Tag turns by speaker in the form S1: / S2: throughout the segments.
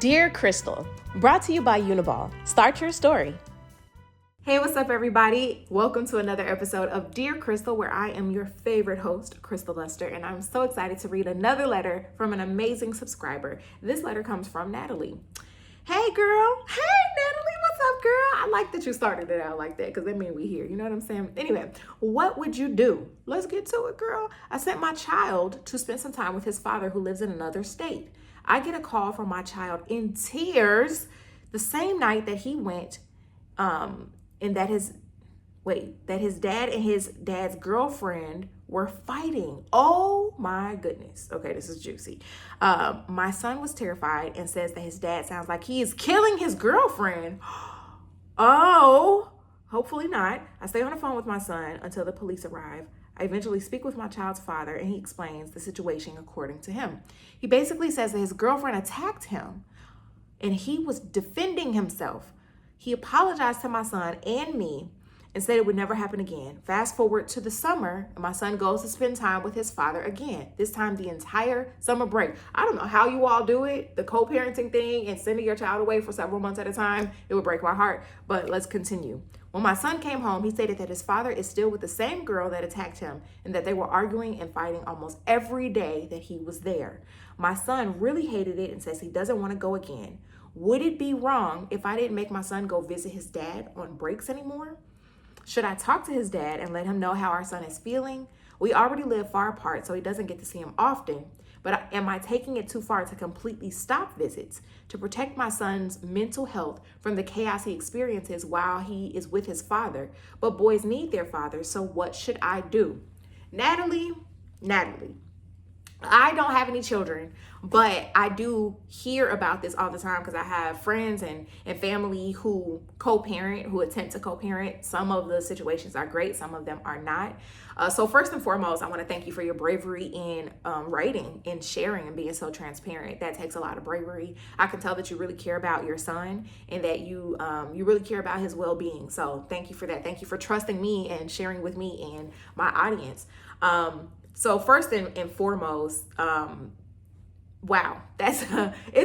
S1: Dear Christal, brought to you by Uniball. Start your story.
S2: Hey, what's up, everybody? Welcome to another episode of Dear Christal, where I am your favorite host, Christal Lester, and I'm so excited to read another letter from an amazing subscriber. This letter comes from Natalie. Hey, girl. Hey, Natalie, what's up, girl? I like that you started it out like that because that means we here. You know what I'm saying? Anyway, what would you do? Let's get to it, girl. I sent my child to spend some time with his father who lives in another state. I get a call from my child in tears the same night that he went, and that his dad and his dad's girlfriend were fighting. Oh my goodness. Okay, this is juicy. My son was terrified and says that his dad sounds like he is killing his girlfriend. Oh, hopefully not. I stay on the phone with my son until the police arrive. I eventually speak with my child's father and he explains the situation according to him. He basically says that his girlfriend attacked him and he was defending himself. He apologized to my son and me and said it would never happen again. Fast forward to the summer, and my son goes to spend time with his father again, this time the entire summer break. I don't know how you all do it, the co-parenting thing and sending your child away for several months at a time. It would break my heart, but let's continue. When my son came home, he stated that his father is still with the same girl that attacked him and that they were arguing and fighting almost every day that he was there. My son really hated it and says he doesn't want to go again. Would it be wrong if I didn't make my son go visit his dad on breaks anymore? Should I talk to his dad and let him know how our son is feeling? We already live far apart, so he doesn't get to see him often. But am I taking it too far to completely stop visits to protect my son's mental health from the chaos he experiences while he is with his father? But boys need their fathers, so what should I do? Natalie, I don't have any children, but I do hear about this all the time because I have friends and family who co-parent, who attempt to co-parent. Some of the situations are great, some of them are not. So first and foremost, I want to thank you for your bravery in writing and sharing and being so transparent. That takes a lot of bravery. I can tell that you really care about your son and that you really care about his well-being. So thank you for that. Thank you for trusting me and sharing with me and my audience. So first and foremost, wow, it's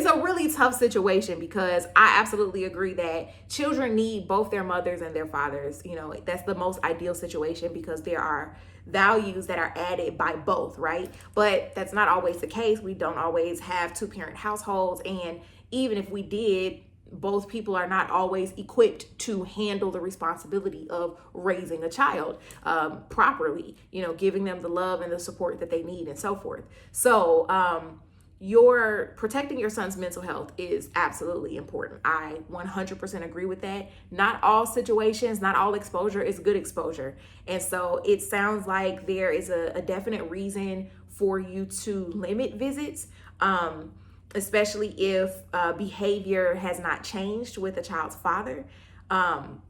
S2: a really tough situation because I absolutely agree that children need both their mothers and their fathers. You know, that's the most ideal situation because there are values that are added by both, right? But that's not always the case. We don't always have two-parent households. And even if we did, both people are not always equipped to handle the responsibility of raising a child properly, you know, giving them the love and the support that they need and so forth. So your protecting your son's mental health is absolutely important. I 100% agree with that. Not all situations, not all exposure is good exposure. And so it sounds like there is a definite reason for you to limit visits. Especially if behavior has not changed with a child's father.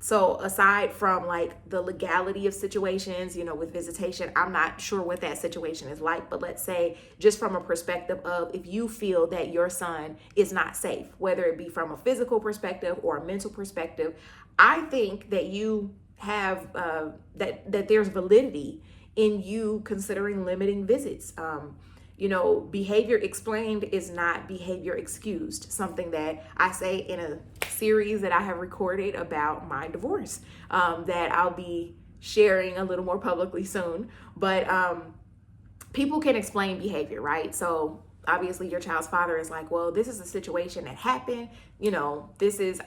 S2: So aside from like the legality of situations, you know, with visitation, I'm not sure what that situation is like, but let's say just from a perspective of if you feel that your son is not safe, whether it be from a physical perspective or a mental perspective, I think that you have, that there's validity in you considering limiting visits. You know, behavior explained is not behavior excused, something that I say in a series that I have recorded about my divorce that I'll be sharing a little more publicly soon. But people can explain behavior, right? So obviously your child's father is like, well, this is a situation that happened. You know,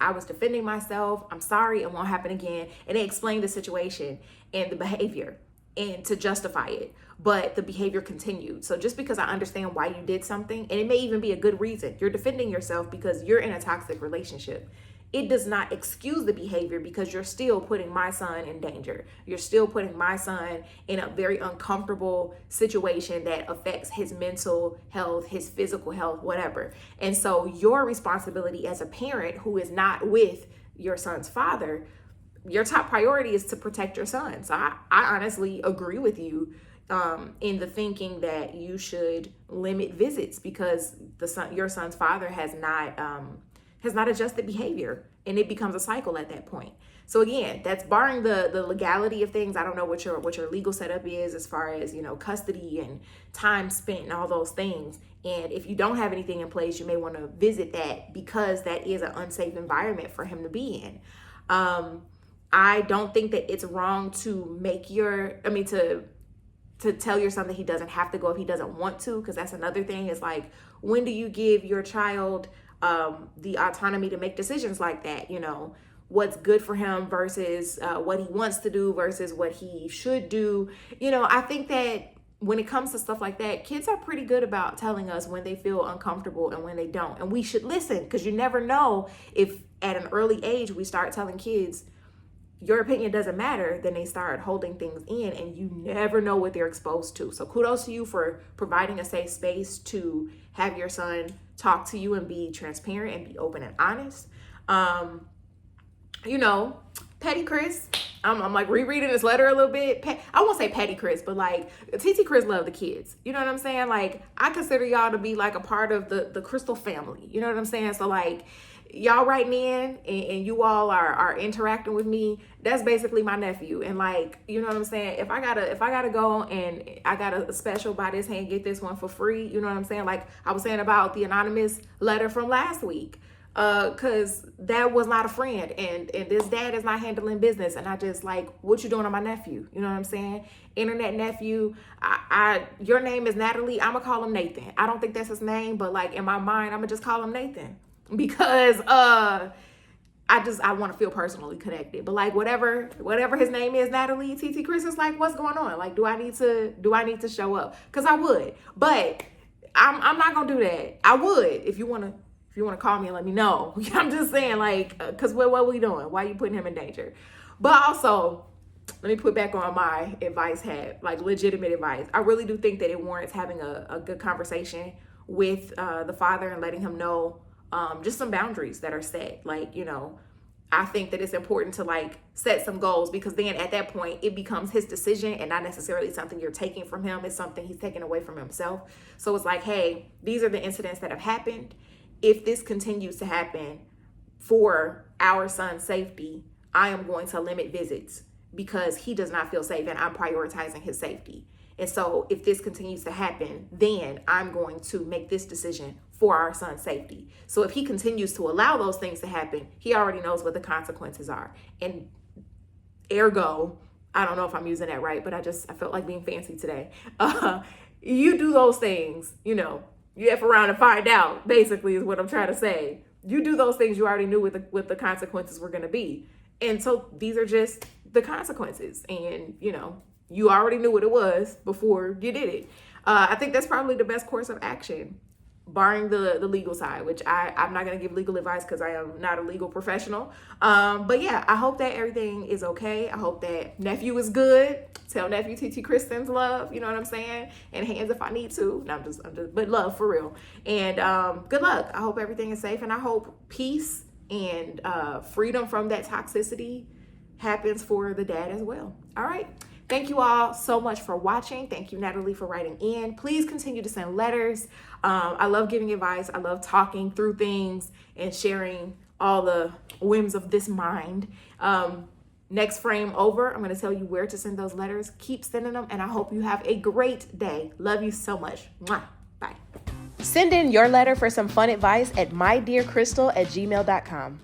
S2: I was defending myself. I'm sorry, it won't happen again. And they explain the situation and the behavior and to justify it, but the behavior continued. So just because I understand why you did something, and it may even be a good reason, you're defending yourself because you're in a toxic relationship, it does not excuse the behavior because you're still putting my son in danger. You're still putting my son in a very uncomfortable situation that affects his mental health, his physical health, whatever. And so your responsibility as a parent who is not with your son's father, your top priority is to protect your son. So I honestly agree with you in the thinking that you should limit visits because your son's father has not adjusted behavior, and it becomes a cycle at that point. So again, that's barring the legality of things. I don't know what your legal setup is as far as, you know, custody and time spent and all those things. And if you don't have anything in place, you may want to visit that, because that is an unsafe environment for him to be in. I don't think that it's wrong to to tell your son that he doesn't have to go if he doesn't want to, because that's another thing. Is like, when do you give your child the autonomy to make decisions like that? What's good for him versus what he wants to do versus what he should do. I think that when it comes to stuff like that, kids are pretty good about telling us when they feel uncomfortable and when they don't. And we should listen, because you never know if at an early age we start telling kids, your opinion doesn't matter, then they start holding things in, and you never know what they're exposed to. So kudos to you for providing a safe space to have your son talk to you and be transparent and be open and honest. Petty Chris, I'm like rereading this letter a little bit. I won't say Petty Chris, but like TT Chris love the kids. You know what I'm saying? Like, I consider y'all to be like a part of the Christal family. You know what I'm saying? So like, y'all writing in and you all are interacting with me, that's basically my nephew. And like, you know what I'm saying? If I gotta go and I got a special buy this hand, get this one for free, you know what I'm saying? Like I was saying about the anonymous letter from last week, cause that was not a friend, and this dad is not handling business, and I just like, what you doing on my nephew? You know what I'm saying? Internet nephew. Your name is Natalie. I'm gonna call him Nathan. I don't think that's his name, but like in my mind, I'm gonna just call him Nathan, because I want to feel personally connected. But like whatever his name is, Natalie, TT Chris is like, what's going on? Like, do I need to show up? Because I would, but I'm not gonna do that. I would if you want to call me and let me know. I'm just saying, like, because what are we doing? Why are you putting him in danger? But also, let me put back on my advice hat, like legitimate advice. I really do think that it warrants having a good conversation with the father and letting him know just some boundaries that are set. Like, I think that it's important to like set some goals, because then at that point it becomes his decision and not necessarily something you're taking from him. It's something he's taking away from himself. So it's like, hey, these are the incidents that have happened. If this continues to happen for our son's safety, I am going to limit visits because he does not feel safe and I'm prioritizing his safety. And so if this continues to happen, then I'm going to make this decision for our son's safety. So if he continues to allow those things to happen, he already knows what the consequences are. And ergo, I don't know if I'm using that right, but I felt like being fancy today. You do those things, you F around and find out, basically, is what I'm trying to say. You do those things you already knew what the consequences were going to be. And so these are just the consequences. And, you already knew what it was before you did it. I think that's probably the best course of action, barring the legal side, which I'm not going to give legal advice because I am not a legal professional. But yeah, I hope that everything is okay. I hope that nephew is good. Tell nephew TT Chris sends love, you know what I'm saying? And hands if I need to. No, I'm just, but love for real. And good luck. I hope everything is safe, and I hope peace and freedom from that toxicity happens for the dad as well. All right. Thank you all so much for watching. Thank you, Natalie, for writing in. Please continue to send letters. I love giving advice. I love talking through things and sharing all the whims of this mind. Next frame over, I'm going to tell you where to send those letters. Keep sending them, and I hope you have a great day. Love you so much. Mwah. Bye.
S1: Send in your letter for some fun advice at mydearchristal@gmail.com.